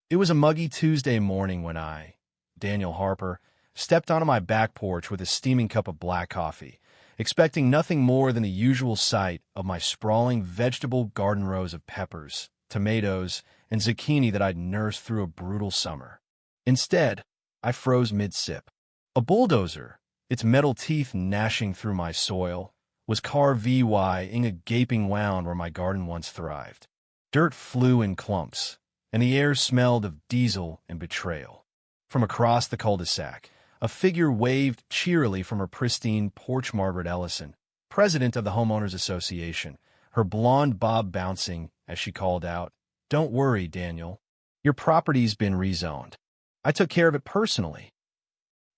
It was a muggy Tuesday morning when I, Daniel Harper, stepped onto my back porch with a steaming cup of black coffee, expecting nothing more than the usual sight of my sprawling vegetable garden rows of peppers, tomatoes, and zucchini that I'd nursed through a brutal summer. Instead, I froze mid-sip. A bulldozer, its metal teeth gnashing through my soil, was carving a gaping wound where my garden once thrived. Dirt flew in clumps, and the air smelled of diesel and betrayal. From across the cul-de-sac, a figure waved cheerily from her pristine porch. Margaret Ellison, president of the Homeowners Association, her blonde bob bouncing as she called out, "Don't worry, Daniel. Your property's been rezoned. I took care of it personally."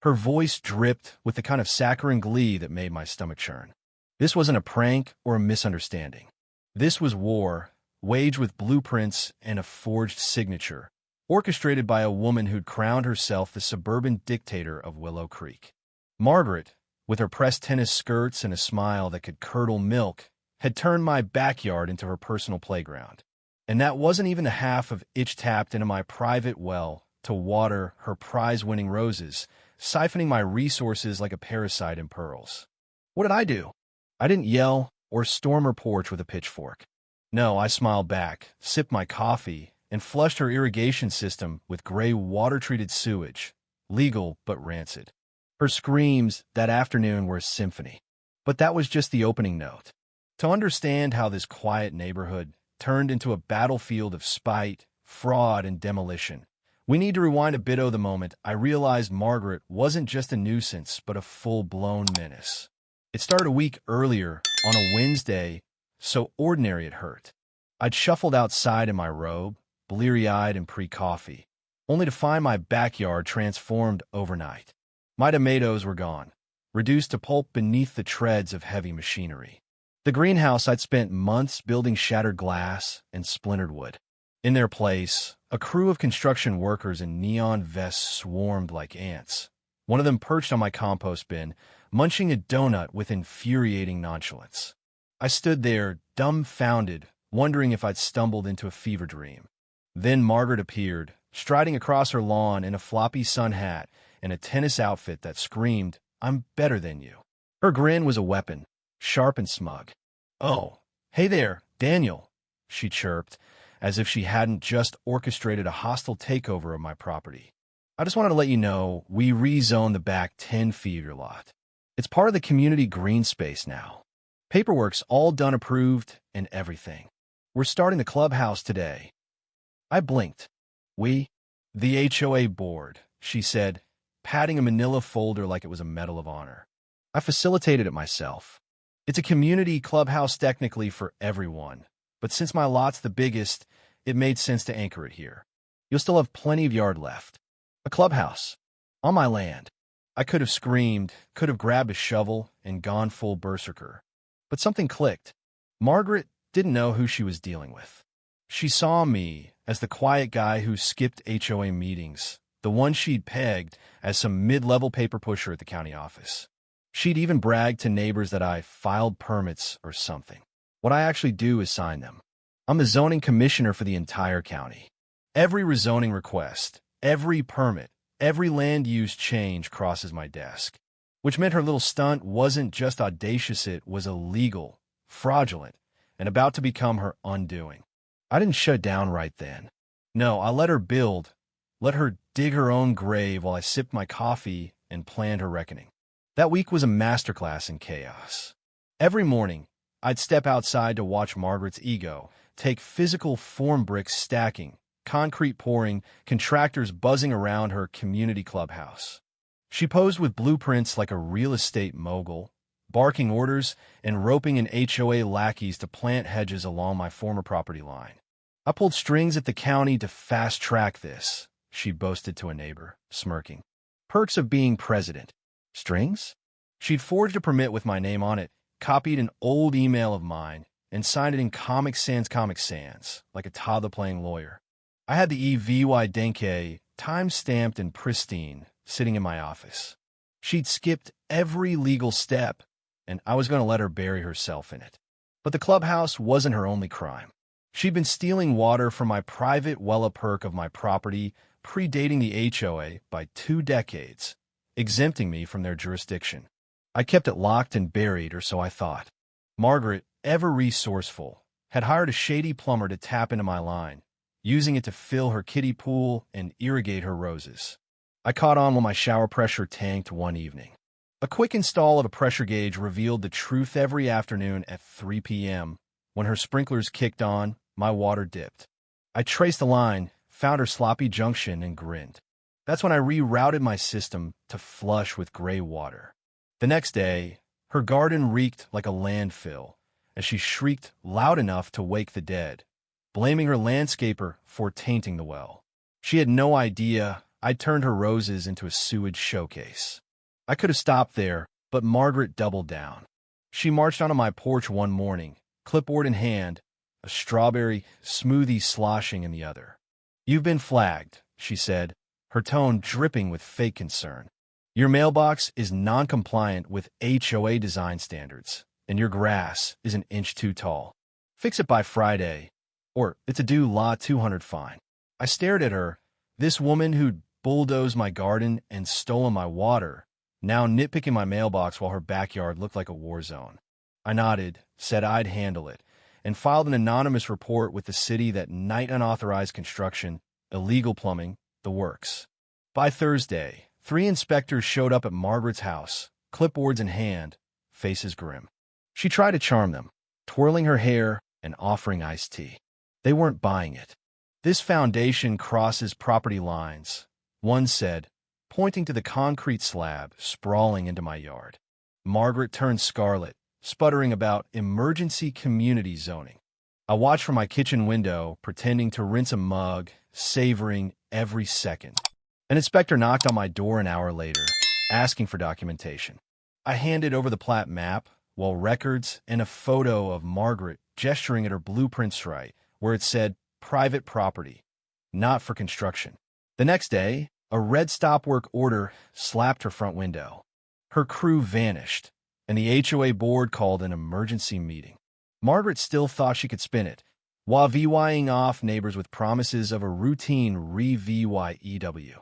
Her voice dripped with the kind of saccharine glee that made my stomach churn. This wasn't a prank or a misunderstanding. This was war, waged with blueprints and a forged signature, orchestrated by a woman who'd crowned herself the suburban dictator of Willow Creek. Margaret, with her pressed tennis skirts and a smile that could curdle milk, had turned my backyard into her personal playground. And that wasn't even the half of it tapped into my private well to water her prize-winning roses, siphoning my resources like a parasite in pearls. What did I do? I didn't yell or storm her porch with a pitchfork. No, I smiled back, sipped my coffee, and flushed her irrigation system with gray water-treated sewage, legal but rancid. Her screams that afternoon were a symphony. But that was just the opening note. To understand how this quiet neighborhood turned into a battlefield of spite, fraud, and demolition, we need to rewind a bit to the moment I realized Margaret wasn't just a nuisance, but a full-blown menace. It started a week earlier, on a Wednesday, so ordinary it hurt. I'd shuffled outside in my robe, bleary-eyed and pre-coffee, only to find my backyard transformed overnight. My tomatoes were gone, reduced to pulp beneath the treads of heavy machinery. The greenhouse I'd spent months building shattered glass and splintered wood. In their place, a crew of construction workers in neon vests swarmed like ants. One of them perched on my compost bin, munching a donut with infuriating nonchalance. I stood there, dumbfounded, wondering if I'd stumbled into a fever dream. Then Margaret appeared, striding across her lawn in a floppy sun hat and a tennis outfit that screamed, "I'm better than you." Her grin was a weapon, sharp and smug. "Oh, hey there, Daniel," she chirped, as if she hadn't just orchestrated a hostile takeover of my property. "I just wanted to let you know we rezoned the back 10 feet of your lot. It's part of the community green space now. Paperwork's all done, approved, and everything. We're starting the clubhouse today." I blinked. "We? The HOA board," she said, patting a manila folder like it was a Medal of Honor. "I facilitated it myself. It's a community clubhouse technically for everyone, but since my lot's the biggest, it made sense to anchor it here. You'll still have plenty of yard left. A clubhouse. On my land." I could have screamed, could have grabbed a shovel and gone full berserker. But something clicked. Margaret didn't know who she was dealing with. She saw me as the quiet guy who skipped HOA meetings, the one she'd pegged as some mid-level paper pusher at the county office. She'd even bragged to neighbors that I filed permits or something. What I actually do is sign them. I'm the zoning commissioner for the entire county. Every rezoning request, every permit, every land use change crosses my desk. Which meant her little stunt wasn't just audacious, it was illegal, fraudulent, and about to become her undoing. I didn't shut down right then. No, I let her build, let her dig her own grave while I sipped my coffee and planned her reckoning. That week was a masterclass in chaos. Every morning, I'd step outside to watch Margaret's ego take physical form, bricks stacking, concrete pouring, contractors buzzing around her community clubhouse. She posed with blueprints like a real estate mogul, barking orders and roping in HOA lackeys to plant hedges along my former property line. "I pulled strings at the county to fast-track this," she boasted to a neighbor, smirking. "Perks of being president." Strings? She'd forged a permit with my name on it, copied an old email of mine, and signed it in Comic Sans, like a toddler playing lawyer. I had the EVY Denke, time-stamped and pristine, sitting in my office. She'd skipped every legal step, and I was going to let her bury herself in it. But the clubhouse wasn't her only crime. She'd been stealing water from my private well-a-perk of my property, predating the HOA by 2 decades, exempting me from their jurisdiction. I kept it locked and buried, or so I thought. Margaret, ever resourceful, had hired a shady plumber to tap into my line, using it to fill her kiddie pool and irrigate her roses. I caught on when my shower pressure tanked one evening. A quick install of a pressure gauge revealed the truth every afternoon at 3 p.m. When her sprinklers kicked on, my water dipped. I traced the line, found her sloppy junction, and grinned. That's when I rerouted my system to flush with gray water. The next day, her garden reeked like a landfill as she shrieked loud enough to wake the dead, blaming her landscaper for tainting the well. She had no idea I'd turned her roses into a sewage showcase. I could have stopped there, but Margaret doubled down. She marched onto my porch one morning, clipboard in hand, a strawberry smoothie sloshing in the other. "You've been flagged," she said, her tone dripping with fake concern. "Your mailbox is non-compliant with HOA design standards, and your grass is an inch too tall. Fix it by Friday, or it's a due Law 200 fine." I stared at her, this woman who'd bulldozed my garden and stolen my water, now nitpicking my mailbox while her backyard looked like a war zone. I nodded, said I'd handle it, and filed an anonymous report with the city that night unauthorized construction, illegal plumbing, the works. By Thursday, 3 inspectors showed up at Margaret's house, clipboards in hand, faces grim. She tried to charm them, twirling her hair and offering iced tea. They weren't buying it. "This foundation crosses property lines," one said, pointing to the concrete slab sprawling into my yard. Margaret turned scarlet, sputtering about emergency community zoning. I watched from my kitchen window, pretending to rinse a mug, savoring every second. An inspector knocked on my door an hour later, asking for documentation. I handed over the plat map, while records and a photo of Margaret gesturing at her blueprint stripe, where it said, "Private property, not for construction." The next day, a red stop work order slapped her front window. Her crew vanished, and the HOA board called an emergency meeting. Margaret still thought she could spin it, while VYing off neighbors with promises of a routine re-VYEW.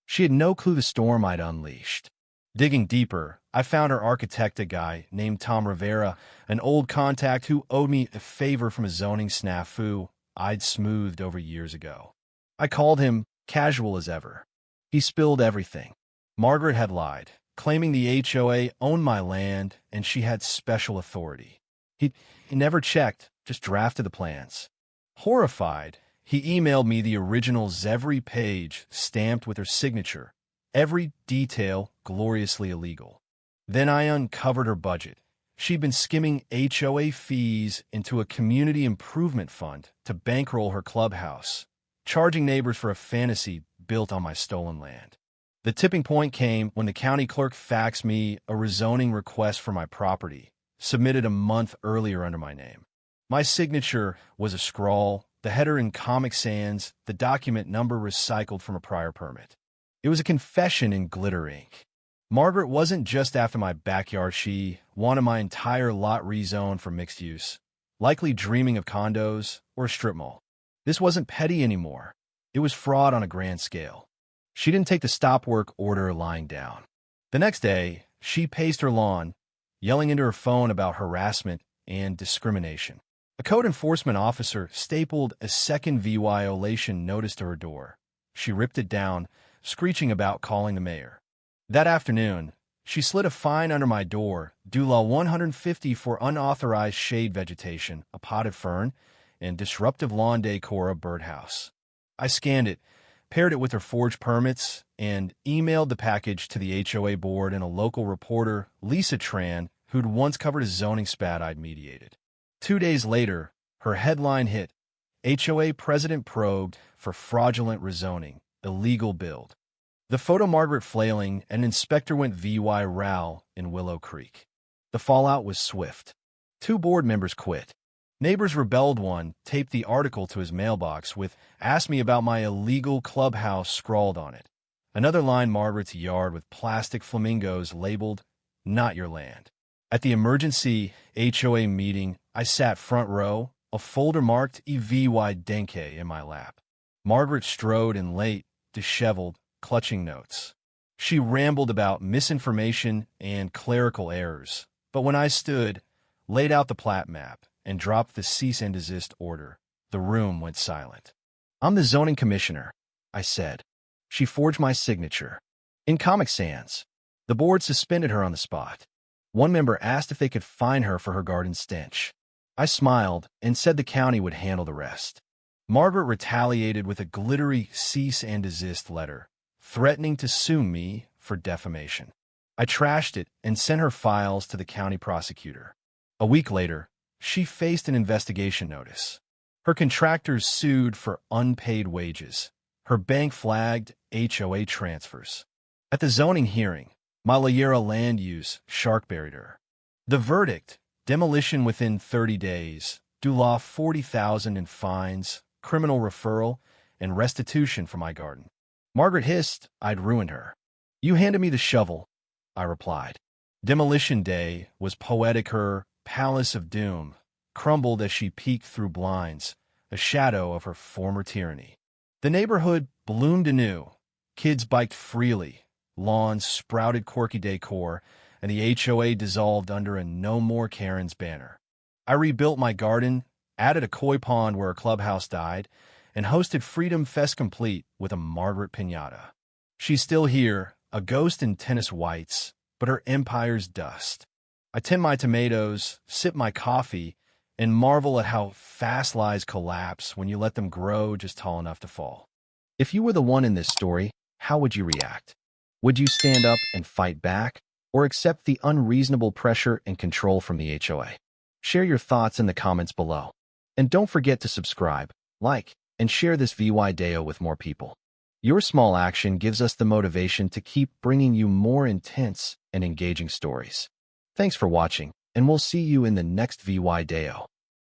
She had no clue the storm I'd unleashed. Digging deeper, I found her architect, a guy named Tom Rivera, an old contact who owed me a favor from a zoning snafu I'd smoothed over years ago. I called him, casual as ever. He spilled everything. Margaret had lied, claiming the HOA owned my land and she had special authority. He never checked, just drafted the plans. Horrified, he emailed me the original's every page stamped with her signature, every detail gloriously illegal. Then I uncovered her budget. She'd been skimming HOA fees into a community improvement fund to bankroll her clubhouse, charging neighbors for a fantasy built on my stolen land. The tipping point came when the county clerk faxed me a rezoning request for my property, submitted a month earlier under my name. My signature was a scrawl, the header in Comic Sans, the document number recycled from a prior permit. It was a confession in glitter ink. Margaret wasn't just after my backyard, she wanted my entire lot rezoned for mixed use, likely dreaming of condos or a strip mall. This wasn't petty anymore. It was fraud on a grand scale. She didn't take the stop work order lying down. The next day, she paced her lawn, yelling into her phone about harassment and discrimination. A code enforcement officer stapled a second violation notice to her door. She ripped it down, screeching about calling the mayor. That afternoon, she slid a fine under my door, due law 150 for unauthorized shade vegetation, a potted fern, and disruptive lawn decor, a birdhouse. I scanned it, paired it with her forged permits, and emailed the package to the HOA board and a local reporter, Lisa Tran, who'd once covered a zoning spat I'd mediated. 2 days later, her headline hit, "HOA president probed for fraudulent rezoning, illegal build." The photo Margaret flailing, an inspector went VY Rao in Willow Creek. The fallout was swift. 2 board members quit. Neighbors rebelled. One taped the article to his mailbox with, "Ask me about my illegal clubhouse" scrawled on it. Another lined Margaret's yard with plastic flamingos labeled, "Not your land." At the emergency HOA meeting, I sat front row, a folder marked EVY Denke in my lap. Margaret strode in late, disheveled, clutching notes. She rambled about misinformation and clerical errors, but when I stood, laid out the plat map, and dropped the cease and desist order, the room went silent. "I'm the zoning commissioner," I said. She forged my signature. In Comic Sans, the board suspended her on the spot. One member asked if they could fine her for her garden stench. I smiled and said the county would handle the rest. Margaret retaliated with a glittery cease and desist letter, threatening to sue me for defamation. I trashed it and sent her files to the county prosecutor. A week later, she faced an investigation notice. Her contractors sued for unpaid wages. Her bank flagged HOA transfers. At the zoning hearing, my Liera land use shark-buried her. The verdict: demolition within 30 days, Dulaw $40,000 in fines, criminal referral, and restitution for my garden. Margaret hissed I'd ruined her. "You handed me the shovel," I replied. Demolition day was poetic. Her palace of doom crumbled as she peeked through blinds, a shadow of her former tyranny. The neighborhood bloomed anew. Kids biked freely, lawns sprouted quirky decor, and the HOA dissolved under a No More Karens banner. I rebuilt my garden, added a koi pond where a clubhouse died, and hosted Freedom Fest complete with a Margaret Piñata. She's still here, a ghost in tennis whites, but her empire's dust. I tend my tomatoes, sip my coffee, and marvel at how fast lies collapse when you let them grow just tall enough to fall. If you were the one in this story, how would you react? Would you stand up and fight back, or accept the unreasonable pressure and control from the HOA? Share your thoughts in the comments below. And don't forget to subscribe, like, and share this VY Deo with more people. Your small action gives us the motivation to keep bringing you more intense and engaging stories. Thanks for watching, and we'll see you in the next VY Deo.